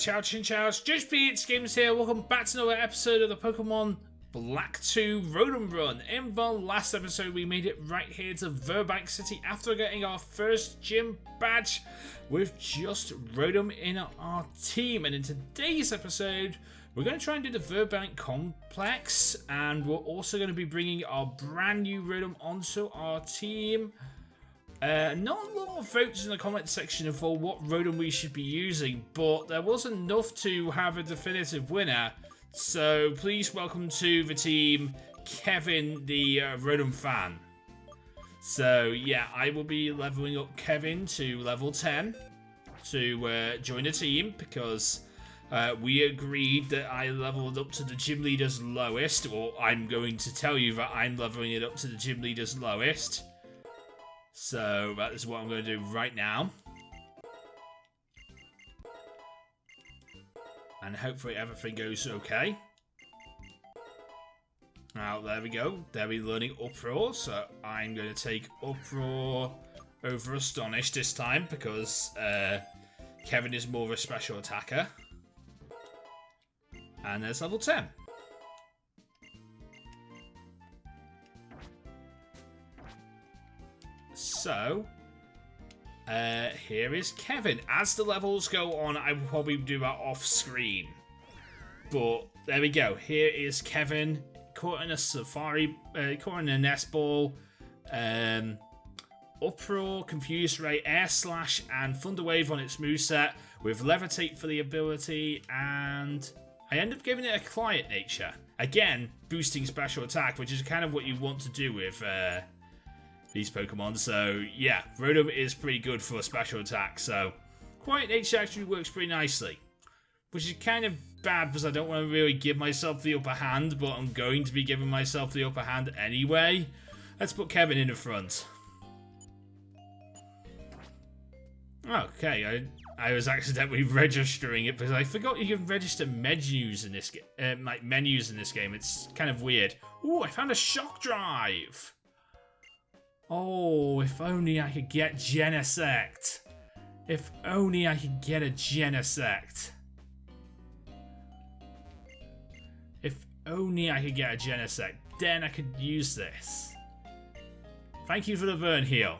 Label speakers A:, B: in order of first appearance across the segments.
A: Ciao Chinchows, JoesphGames here. Welcome back to another episode of the Pokemon Black 2 Rotom Run. In the last episode, we made it right here to Verbank City after getting our first gym badge with just Rotom in our team. And in today's episode, we're going to try and do the Verbank Complex, and we're also going to be bringing our brand new Rotom onto our team. Not a lot of votes in the comment section for what Rotom we should be using, but there was enough to have a definitive winner. So please welcome to the team, Kevin, the Rotom fan. So yeah, I will be leveling up Kevin to level 10 to join the team because we agreed that I leveled up to the gym leader's lowest, or I'm going to tell you that I'm leveling it up to the gym leader's lowest. So that is what I'm going to do right now. And hopefully everything goes okay. Now, there we go. They'll be learning Uproar. So I'm going to take Uproar over Astonish this time because Kevin is more of a special attacker. And there's level 10. So, here is Kevin. As the levels go on, I will probably do that off screen. But there we go. Here is Kevin caught in a safari, caught in a nest ball. Uproar, Confused Ray, Air Slash, and Thunder Wave on its moveset with Levitate for the ability, and I end up giving it a Quiet Nature. Again, boosting special attack, which is kind of what you want to do with these Pokemon. So yeah, Rotom is pretty good for special attack, so Quiet Nature actually works pretty nicely. Which is kind of bad because I don't want to really give myself the upper hand, but I'm going to be giving myself the upper hand anyway. Let's put Kevin in the front. Okay, I was accidentally registering it because I forgot you can register menus in this game. It's kind of weird. Ooh, I found a Shock Drive. Oh, if only I could get Genesect. If only I could get a Genesect. If only I could get a Genesect. Then I could use this. Thank you for the burn heal.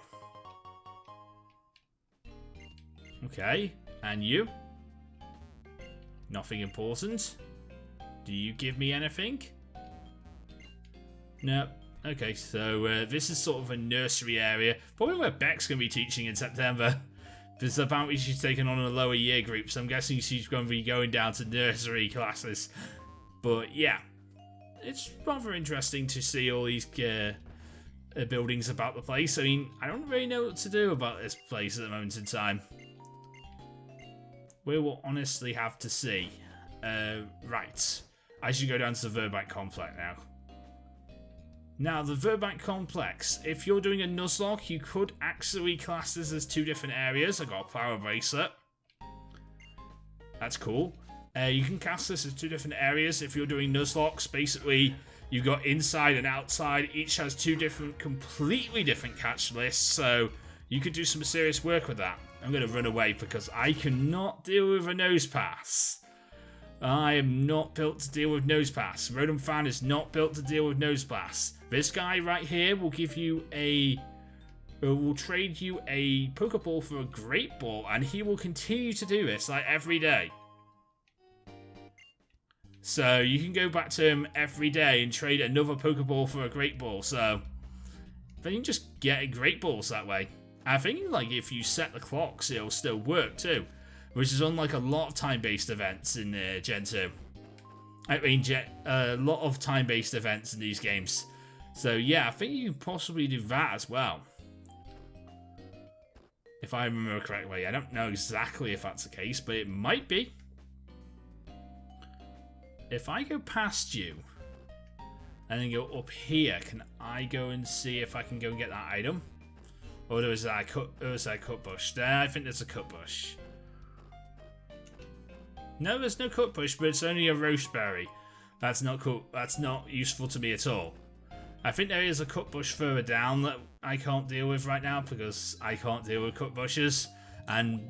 A: Okay, and you? Nothing important? Do you give me anything? No. Okay, so this is sort of a nursery area. Probably where Beck's going to be teaching in September. Because apparently she's taken on a lower year group, so I'm guessing she's going to be going down to nursery classes. But yeah, it's rather interesting to see all these buildings about the place. I mean, I don't really know what to do about this place at the moment in time. We will honestly have to see. Right, I should go down to the Verbank Complex now. Now, the Verbank Complex, if you're doing a Nuzlocke, you could actually class this as two different areas. I got a Power Bracelet. That's cool. You can cast this as two different areas if you're doing Nuzlocks. Basically, you've got inside and outside. Each has two different, completely different catch lists, so you could do some serious work with that. I'm going to run away because I cannot deal with a Nose Pass. I am not built to deal with Nose Pass. Rotom Fan is not built to deal with Nose Pass. This guy right here will give you will trade you a Pokeball for a Great Ball, and he will continue to do this like every day. So you can go back to him every day and trade another Pokeball for a Great Ball. So then you can just get Great Balls that way. I think like if you set the clocks, it'll still work too, which is unlike a lot of time-based events in Gen 2. I mean, a lot of time-based events in these games. So yeah, I think you can possibly do that as well. If I remember correctly. I don't know exactly if that's the case, but it might be. If I go past you and then go up here, can I go and see if I can go and get that item? Or was that a cut bush? I think there's a cut bush. No, there's no cut bush, but it's only a roast berry. That's not cool. That's not useful to me at all. I think there is a cut bush further down that I can't deal with right now because I can't deal with cut bushes. And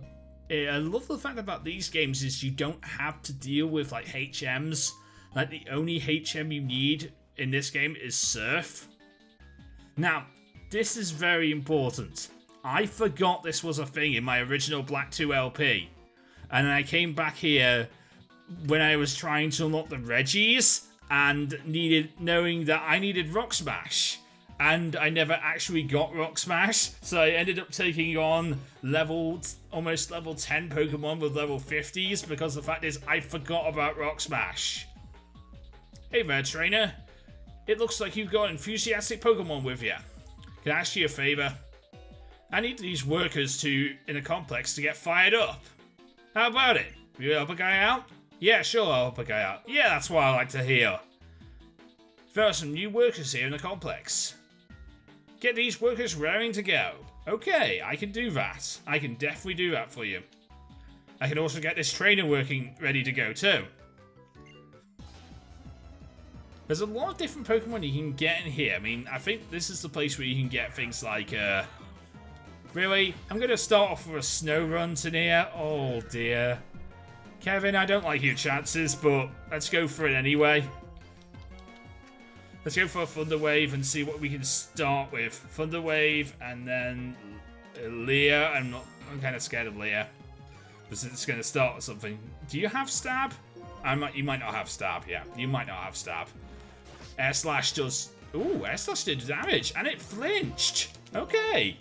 A: I love the fact about these games is you don't have to deal with like HMs. Like the only HM you need in this game is Surf. Now, this is very important. I forgot this was a thing in my original Black 2 LP. And then I came back here when I was trying to unlock the Reggies and knowing that I needed Rock Smash. And I never actually got Rock Smash, so I ended up taking on almost level 10 Pokemon with level 50s because the fact is I forgot about Rock Smash. Hey there, trainer. It looks like you've got enthusiastic Pokemon with you. Can I ask you a favour? I need these workers in the complex to get fired up. How about it? Will you help a guy out? Yeah, sure, I'll help a guy out. Yeah, that's what I like to hear. There are some new workers here in the complex. Get these workers raring to go. Okay, I can do that. I can definitely do that for you. I can also get this trainer ready to go too. There's a lot of different Pokemon you can get in here. I mean, I think this is the place where you can get things like, really? I'm going to start off with a Snow Run in here. Oh dear. Kevin, I don't like your chances, but let's go for it anyway. Let's go for a Thunder Wave and see what we can start with. Thunder Wave and then Leah. I'm kind of scared of Leah. Because it's going to start with something. Do you have Stab? You might not have Stab, yeah. You might not have Stab. Air Slash does... Ooh, Air Slash did damage. And it flinched. Okay.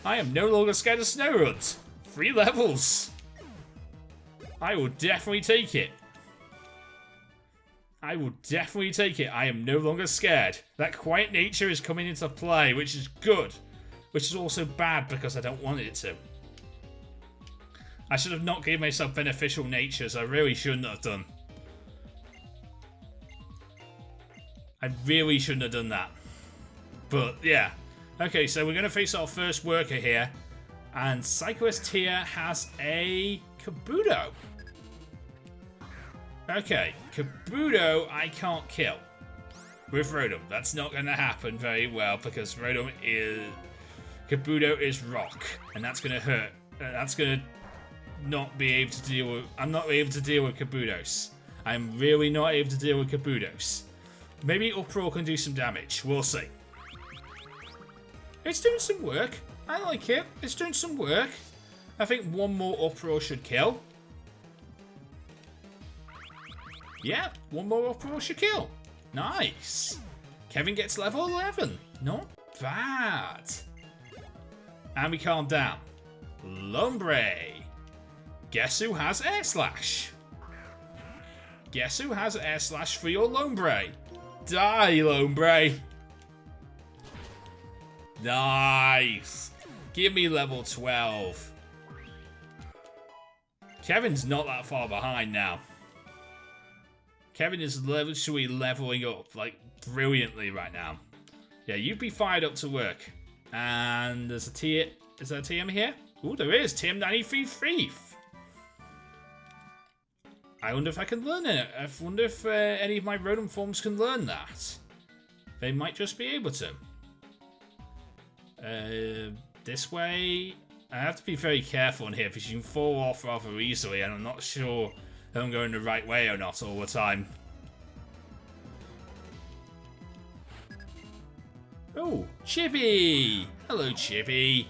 A: I am no longer scared of Snow Runs. 3 levels. I will definitely take it. I will definitely take it. I am no longer scared. That quiet nature is coming into play, which is good. Which is also bad because I don't want it to. I should have not given myself beneficial natures. I really shouldn't have done. I really shouldn't have done that. But, yeah. Okay, so we're going to face our first worker here. And Cyclist here has a Kabuto. Okay, Kabuto I can't kill with Rotom. That's not going to happen very well because Kabuto is rock, and that's going to hurt. That's going to not be able to deal with. I'm not able to deal with Kabutos. I'm really not able to deal with Kabutos. Maybe Uproar can do some damage. We'll see. It's doing some work. I like it. It's doing some work. I think one more Uproar should kill. Yeah, one more Uproar should kill. Nice. Kevin gets level 11. Not bad. And we calm down. Lombre. Guess who has Air Slash? Guess who has Air Slash for your Lombre? Die, Lombre. Nice. Give me level 12. Kevin's not that far behind now. Kevin is literally leveling up, like, brilliantly right now. Yeah, you'd be fired up to work. And there's a T... Is there a TM here? Ooh, there is. TM93 Thief. I wonder if I can learn it. I wonder if any of my Rotom forms can learn that. They might just be able to. This way... I have to be very careful in here because you can fall off rather easily, and I'm not sure if I'm going the right way or not all the time. Oh, Chippy! Hello, Chippy.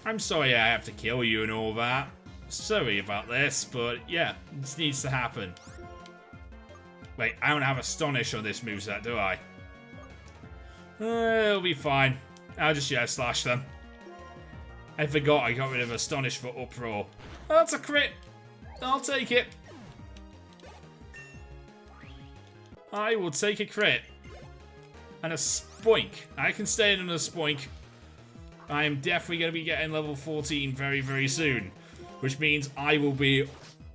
A: I'm sorry I have to kill you and all that. Sorry about this, but yeah, this needs to happen. Wait, I don't have Astonish on this moveset, do I? It'll be fine. I'll just slash them. I forgot I got rid of Astonish for Uproar. That's a crit. I'll take it. I will take a crit. And a Spoink. I can stay in on a Spoink. I am definitely going to be getting level 14 very, very soon. Which means I will be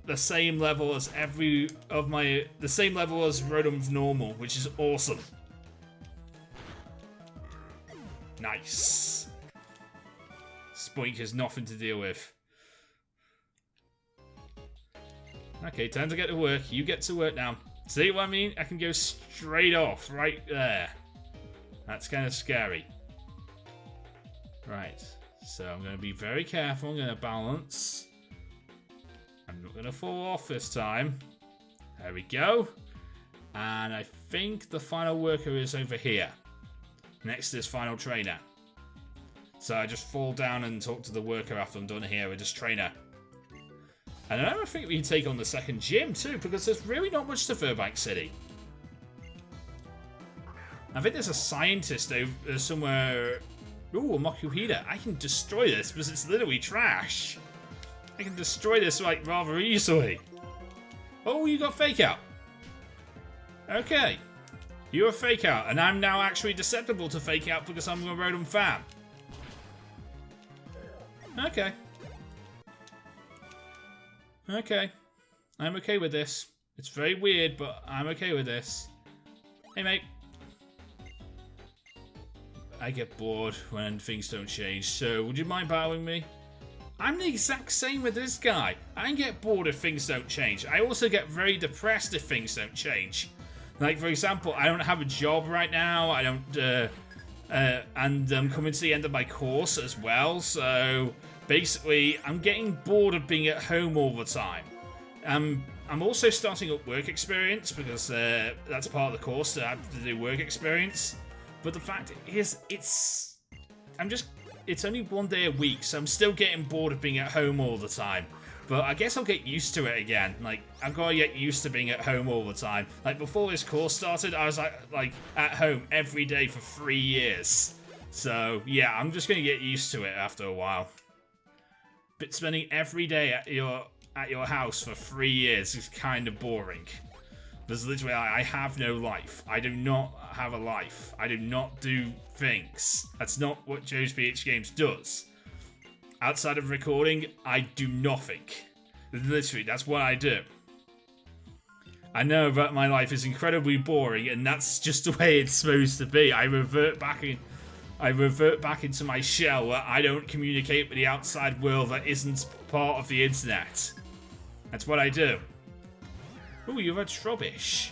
A: the same level as the same level as Rotom's normal, which is awesome. Nice. Spoink has nothing to deal with. Okay, time to get to work. You get to work now. See what I mean? I can go straight off right there. That's kind of scary. Right. So I'm going to be very careful. I'm going to balance. I'm not going to fall off this time. There we go. And I think the final worker is over here. Next to this final trainer. So I just fall down and talk to the worker after I'm done here with this trainer. And I don't think we can take on the second gym too, because there's really not much to Verbank City. I think there's a scientist over somewhere. Ooh, a Mokuhida. I can destroy this because it's literally trash. I can destroy this like rather easily. Oh, you got Fake Out. Okay. You're a Fake Out, and I'm now actually susceptible to Fake Out because I'm a Rotom fan. Okay. Okay. I'm okay with this. It's very weird, but I'm okay with this. Hey, mate. I get bored when things don't change, so would you mind battling me? I'm the exact same with this guy. I get bored if things don't change. I also get very depressed if things don't change. Like, for example, I don't have a job right now. I don't, and I'm coming to the end of my course as well, so basically, I'm getting bored of being at home all the time. I'm also starting up work experience because that's part of the course that I have to do work experience. But the fact is, it's only 1 day a week, so I'm still getting bored of being at home all the time. But I guess I'll get used to it again. Like, I've got to get used to being at home all the time. Like, before this course started, I was like at home every day for 3 years. So, yeah, I'm just going to get used to it after a while. But spending every day at your house for 3 years is kind of boring. Because literally, I have no life. I do not have a life. I do not do things. That's not what JoesphGames does. Outside of recording, I do nothing. Literally, that's what I do. I know that my life is incredibly boring, and that's just the way it's supposed to be. I revert back into my shell where I don't communicate with the outside world that isn't part of the internet. That's what I do. Ooh, you're a Trubbish.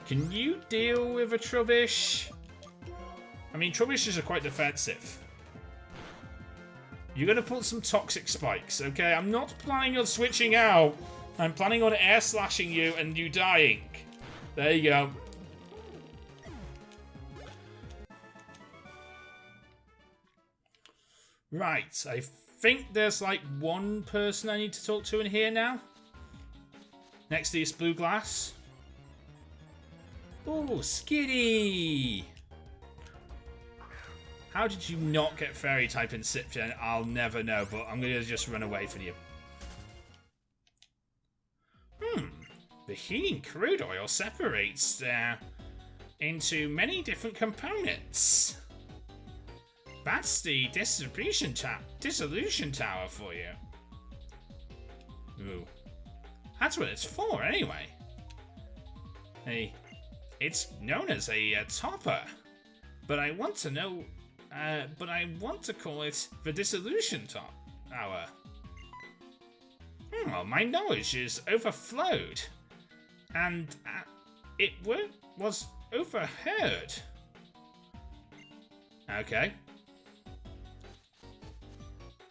A: Can you deal with a Trubbish? I mean, Trubbishes are quite defensive. You're going to put some toxic spikes, okay? I'm not planning on switching out. I'm planning on air slashing you and you dying. There you go. Right, I think there's like one person I need to talk to in here now. Next to this blue glass. Oh, Skitty! How did you not get Fairy type in Sipgen? I'll never know, but I'm going to just run away from you. The heating crude oil separates into many different components. That's the dissolution tower for you. Ooh. That's what it's for, anyway. It's known as a topper, but I want to know. But I want to call it the dissolution tower. Well, my knowledge is overflowed, and it was overheard. Okay.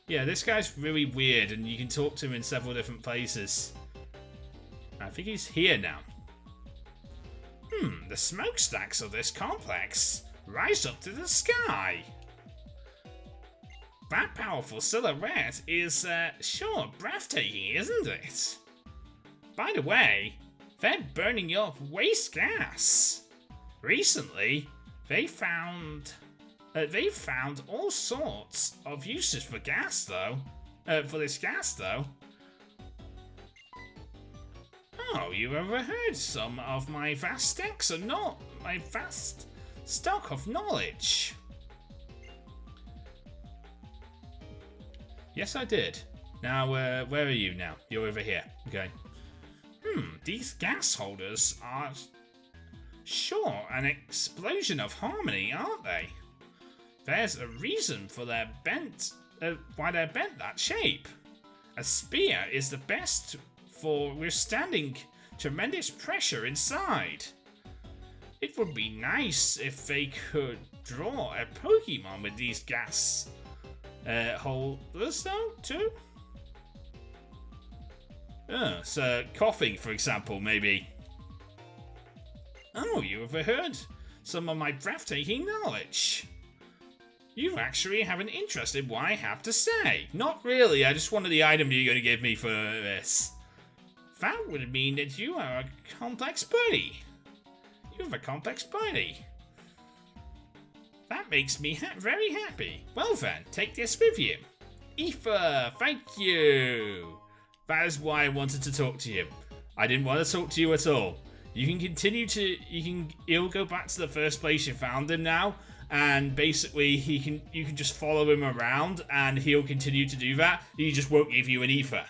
A: Yeah, this guy's really weird, and you can talk to him in several different places. I think he's here now. The smokestacks of this complex rise up to the sky. That powerful silhouette is, sure, breathtaking, isn't it? By the way, they're burning up waste gas. Recently, they found all sorts of uses for gas, though. For this gas, though. Oh, you overheard some of my vast stock of knowledge. Yes, I did. Now, where are you now? You're over here. Okay. These gas holders are sure an explosion of harmony, aren't they? There's a reason for their why they're bent that shape. A spear is the best for withstanding tremendous pressure inside. It would be nice if they could draw a Pokemon with these gas holders, though, too. So coughing, for example, maybe. Oh, you overheard some of my breathtaking knowledge. You actually have an interest in what I have to say. Not really, I just wanted the item you're going to give me for this. That would mean that you are a complex buddy. You have a complex buddy. That makes me very happy. Well then, take this with you. Aoife, thank you. That is why I wanted to talk to you. I didn't want to talk to you at all. You can continue to, he'll go back to the first place you found him now, and basically you can just follow him around and he'll continue to do that. He just won't give you an ether.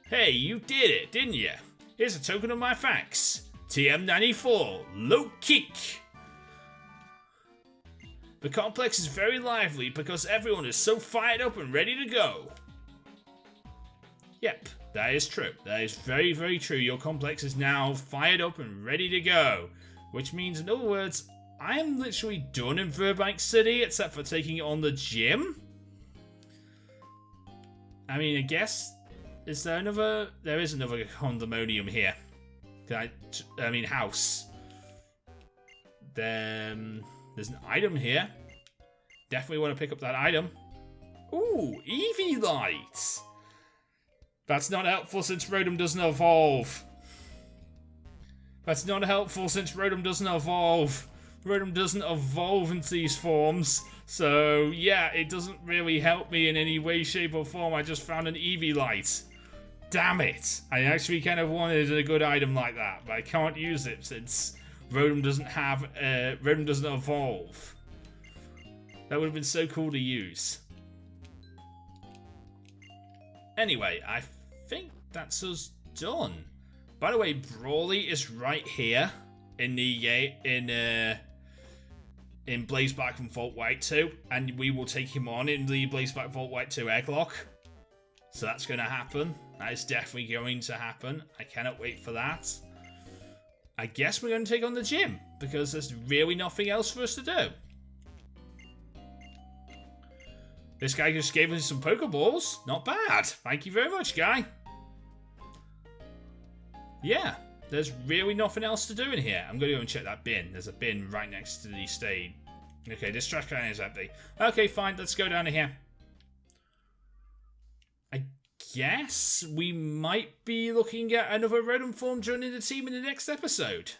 A: Hey, you did it, didn't you? Here's a token of my thanks. TM94, low kick. The complex is very lively because everyone is so fired up and ready to go. Yep, that is true. That is very, very true. Your complex is now fired up and ready to go. Which means, in other words, I am literally done in Verbank City except for taking on the gym. I mean, I guess, is there another? There is another condominium here. I mean, house. Then there's an item here. Definitely want to pick up that item. Ooh, Eevee Light. That's not helpful since Rotom doesn't evolve. That's not helpful since Rotom doesn't evolve. Rotom doesn't evolve into these forms. So, yeah, it doesn't really help me in any way, shape, or form. I just found an Eevee Light. Damn it. I actually kind of wanted a good item like that, but I can't use it since Rotom doesn't evolve. That would have been so cool to use. Anyway, I think that's us done. By the way, Brawly is right here in the in Blaze Black and Volt White 2, and we will take him on in the Blaze Black Volt White 2 Egglock. So that's going to happen. That is definitely going to happen. I cannot wait for that. I guess we're going to take on the gym, because there's really nothing else for us to do. This guy just gave us some Pokeballs. Not bad. Thank you very much, guy. Yeah, there's really nothing else to do in here. I'm going to go and check that bin. There's a bin right next to the stage. Okay, this trash can is empty. Okay, fine. Let's go down here. I guess we might be looking at another Rotom form joining the team in the next episode.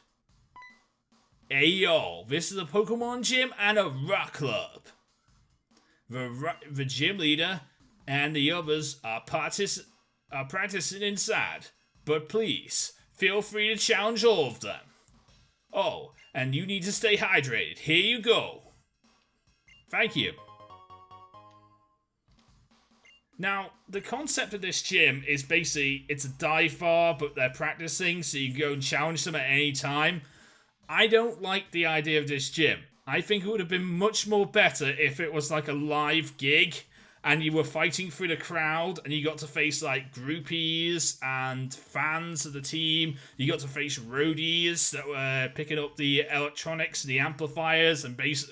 A: Hey, y'all. This is a Pokemon gym and a rock club. The gym leader and the others are practicing inside, but please, feel free to challenge all of them. Oh, and you need to stay hydrated. Here you go. Thank you. Now, the concept of this gym is basically, it's a dive bar, but they're practicing, so you can go and challenge them at any time. I don't like the idea of this gym. I think it would have been much more better if it was like a live gig and you were fighting through the crowd and you got to face like groupies and fans of the team. You got to face roadies that were picking up the electronics and the amplifiers and bass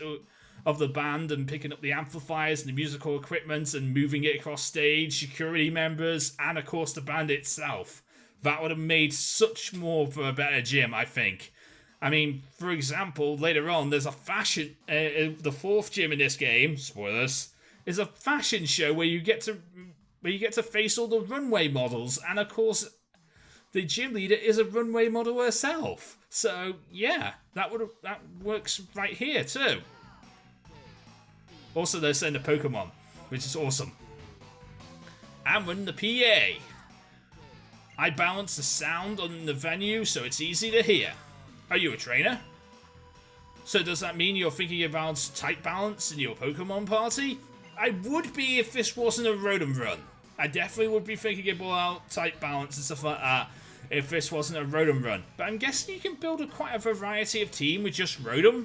A: of the band and picking up the amplifiers and the musical equipment and moving it across stage, security members, and of course the band itself. That would have made such more for a better gym, I think. I mean, for example, later on, there's a fashion... the fourth gym in this game, spoilers, is a fashion show where you get to face all the runway models, and of course, the gym leader is a runway model herself. So, yeah, that works right here, too. Also, they're saying the Pokemon, which is awesome. I'm running the PA. I balance the sound on the venue so it's easy to hear. Are you a trainer? So does that mean you're thinking about type balance in your Pokemon party? I would be if this wasn't a Rotom Run. I definitely would be thinking about type balance and stuff like that if this wasn't a Rotom Run. But I'm guessing you can build quite a variety of team with just Rotom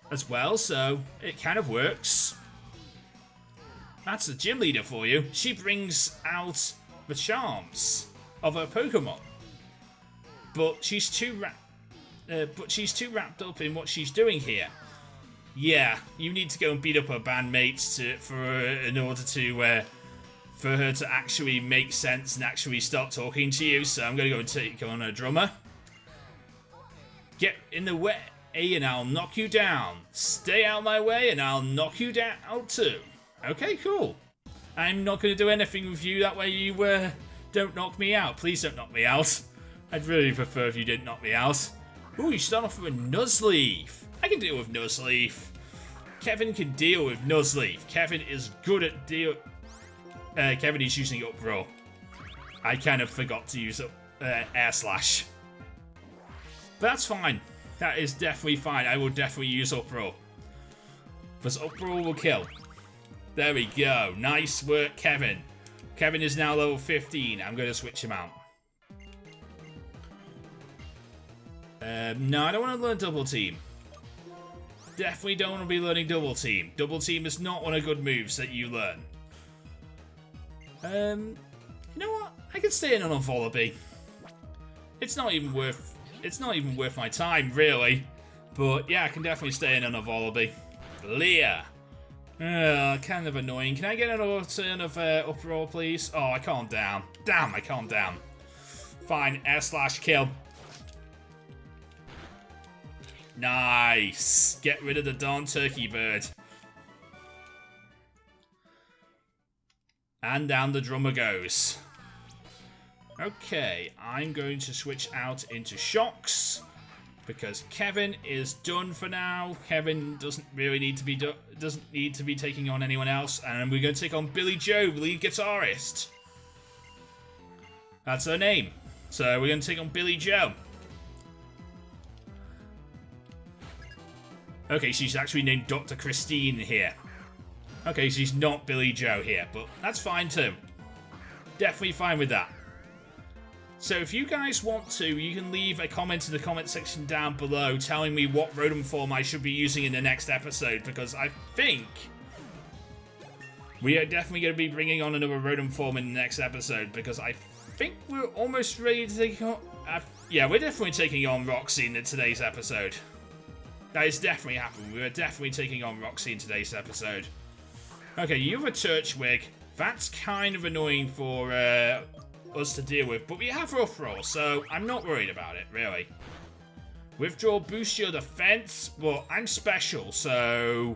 A: as well, so it kind of works. That's the gym leader for you. She brings out the charms of her Pokemon. But she's too wrapped up in what she's doing here. Yeah, you need to go and beat up her bandmates in order to for her to actually make sense and actually start talking to you. So I'm going to go and take on a drummer. Get in the way and I'll knock you down. Stay out of my way and I'll knock you down too. Okay, cool. I'm not going to do anything with you. That way you don't knock me out. Please don't knock me out. I'd really prefer if you didn't knock me out. Ooh, you start off with a Nuzleaf. I can deal with Nuzleaf. Kevin can deal with Nuzleaf. Kevin is good at Kevin is using Uproar. I kind of forgot to use Air Slash. But that's fine. That is definitely fine. I will definitely use Uproar. Because Uproar will kill. There we go. Nice work, Kevin. Kevin is now level 15. I'm going to switch him out. No, I don't want to learn Double Team. Definitely don't want to be learning Double Team. Double Team is not one of the good moves that you learn. You know what? I could stay in on a Volibee. It's not even worth my time, really. But yeah, I can definitely stay in on a Volibee. Leah. Kind of annoying. Can I get another turn of Uproar, please? Oh, I calmed down. Damn, I calmed down. Fine, Air Slash kill. Nice. Get rid of the darn turkey bird. And down the drummer goes. Okay, I'm going to switch out into Shocks. Because Kevin is done for now. Kevin doesn't really need to be taking on anyone else. And we're going to take on Billy Joe, lead guitarist. That's her name. So we're going to take on Billy Joe. Okay, she's actually named Dr. Christine here. Okay, she's not Billy Joe here, but that's fine too. Definitely fine with that. So if you guys want to, you can leave a comment in the comment section down below telling me what Rotom form I should be using in the next episode, because I think we are definitely going to be bringing on another Rotom form in the next episode, because I think we're almost ready to take on... yeah, we're definitely taking on Roxy in today's episode. That is definitely happening. We are definitely taking on Roxy in today's episode. Okay, you have a Turtwig. That's kind of annoying for us to deal with, but we have Uproar, so I'm not worried about it, really. Withdraw boosts your defense, but I'm special, so...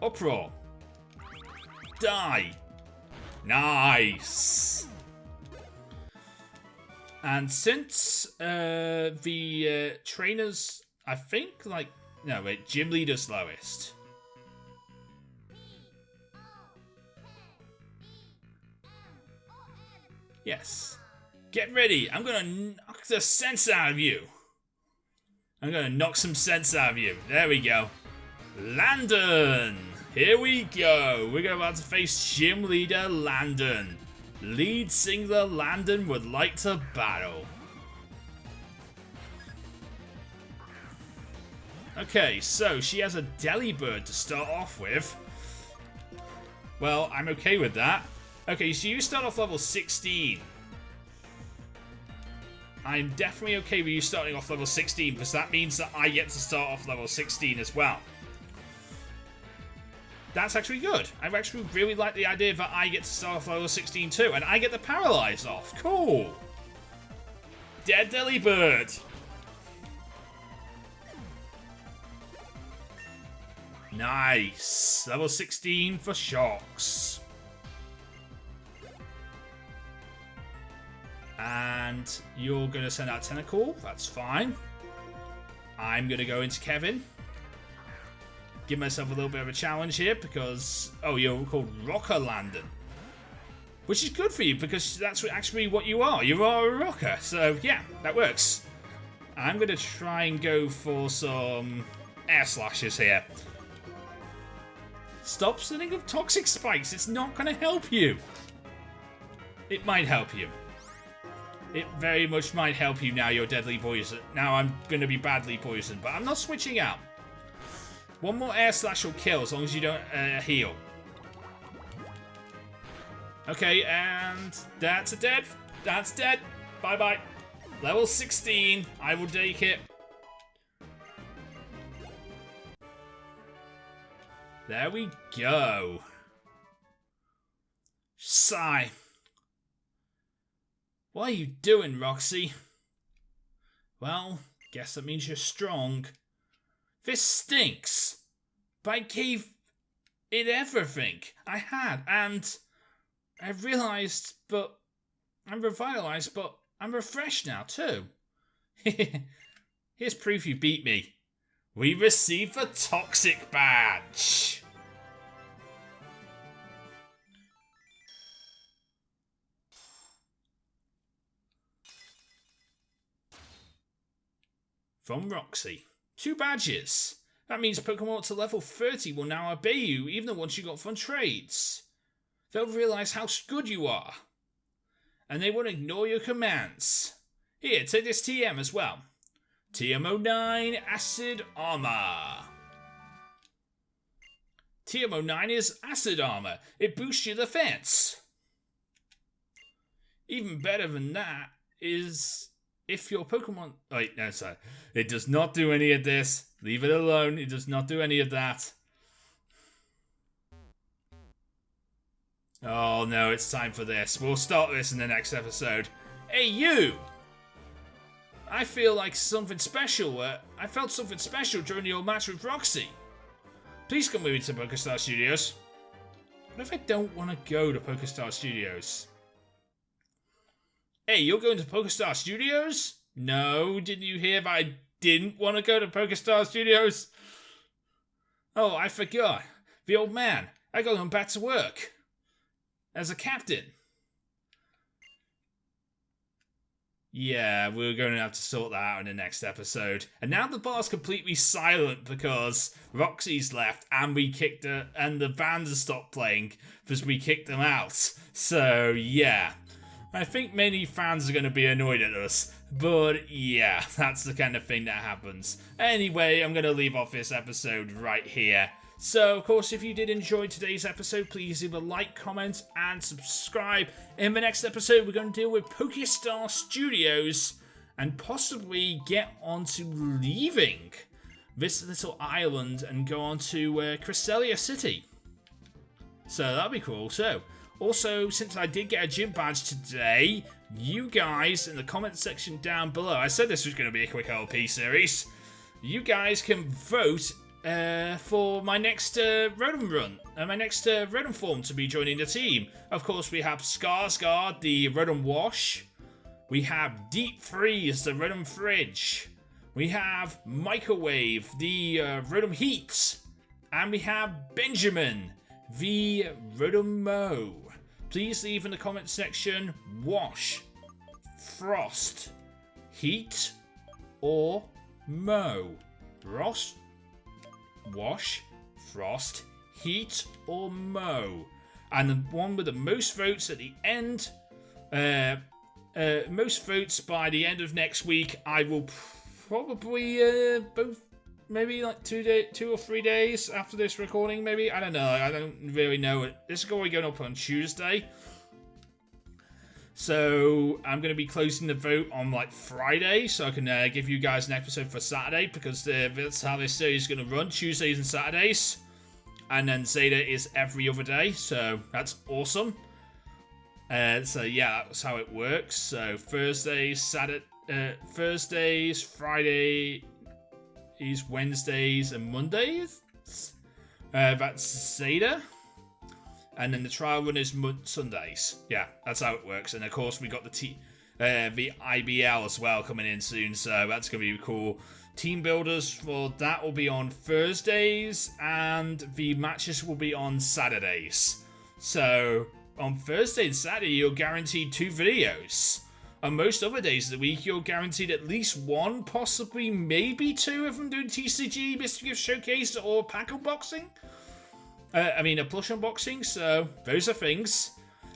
A: Uproar. Die. Nice. And since the trainers, I think, like... No, wait, gym leader's lowest. Yes. Get ready. I'm going to knock the sense out of you. I'm going to knock some sense out of you. There we go. Landon. Here we go. We're about to face gym leader Landon. Lead singer Landon would like to battle. Okay, so she has a Delibird to start off with. Well, I'm okay with that. Okay, so you start off level 16. I'm definitely okay with you starting off level 16, because that means that I get to start off level 16 as well. That's actually good. I actually really like the idea that I get to start off level 16 too, and I get the Paralyze off. Cool. Dead Delibird. Nice. Level 16 for Shocks. And you're going to send out Tentacle. That's fine. I'm going to go into Kevin. Give myself a little bit of a challenge here because... Oh, you're called Rocker Landon. Which is good for you because that's actually what you are. You are a rocker. So, yeah, that works. I'm going to try and go for some Air Slashes here. Stop sending up Toxic Spikes. It's not going to help you. It might help you. It very much might help you now you're deadly poison. Now I'm going to be badly poisoned, but I'm not switching out. One more Air Slash will kill as long as you don't heal. Okay, and that's a dead. That's dead. Bye-bye. Level 16. I will take it. There we go. Sigh. What are you doing, Roxy? Well, guess that means you're strong. This stinks. But I gave it everything I had, and I realized, but I'm revitalized, but I'm refreshed now too. Here's proof you beat me. We received the Toxic Badge. From Roxy. 2 badges. That means Pokemon up to level 30 will now obey you, even the ones you got from trades. They'll realise how good you are. And they won't ignore your commands. Here, take this TM as well. TM09 Acid Armor. TM09 is Acid Armor. It boosts your defense. Even better than that is if your Pokemon... Oh, wait, no, sorry. It does not do any of this. Leave it alone. It does not do any of that. Oh, no, it's time for this. We'll start this in the next episode. Hey, you! I feel like something special. I felt something special during your match with Roxy. Please come with me to PokeStar Studios. What if I don't want to go to PokeStar Studios? Hey, you're going to PokeStar Studios? No, didn't you hear that I didn't want to go to PokeStar Studios? Oh, I forgot. The old man. I got him back to work. As a captain. Yeah, we're going to have to sort that out in the next episode. And now the bar's completely silent because Roxy's left and we kicked her, and the band has stopped playing because we kicked them out. So, yeah. I think many fans are going to be annoyed at us. But, yeah, that's the kind of thing that happens. Anyway, I'm going to leave off this episode right here. So, of course, if you did enjoy today's episode, please leave a like, comment, and subscribe. In the next episode, we're going to deal with PokeStar Studios and possibly get onto leaving this little island and go on to Cresselia City. So, that'll be cool. So, also, since I did get a gym badge today, you guys in the comment section down below, I said this was going to be a quick LP series, you guys can vote for my next Rotom Run, my next Rotom form to be joining the team. Of course, we have Skarsgård, the Rotom Wash. We have Deep Freeze, the Rotom Fridge. We have Microwave, the Rotom Heat. And we have Benjamin, the Rotom Mow. Please leave in the comment section Wash, Frost, Heat, or Mow. Wash, Frost, Heat, or Mow. And the one with the most votes at the end, most votes by the end of next week, I will probably both, maybe like 2 or 3 days after this recording, maybe. I don't know. I don't really know. This is going up on Tuesday. So I'm going to be closing the vote on like Friday, so I can give you guys an episode for Saturday, because that's how this series is going to run, Tuesdays and Saturdays. And then Zeta is every other day, so that's awesome. So yeah, that's how it works. So Thursdays, Friday, Wednesdays, and Mondays. That's Zeta. And then the trial run is Sundays. Yeah, that's how it works. And of course, we got the IBL as well coming in soon, so that's going to be cool. Team builders for that will be on Thursdays, and the matches will be on Saturdays. So on Thursday and Saturday, you're guaranteed 2 videos. On most other days of the week, you're guaranteed at least 1, possibly maybe 2 if I'm doing TCG, Mystery Gift Showcase, or pack unboxing. A plush unboxing, so those are things.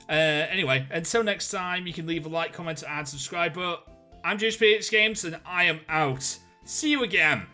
A: Anyway, until next time, you can leave a like, comment, and subscribe. But I'm JoesphGames, and I am out. See you again.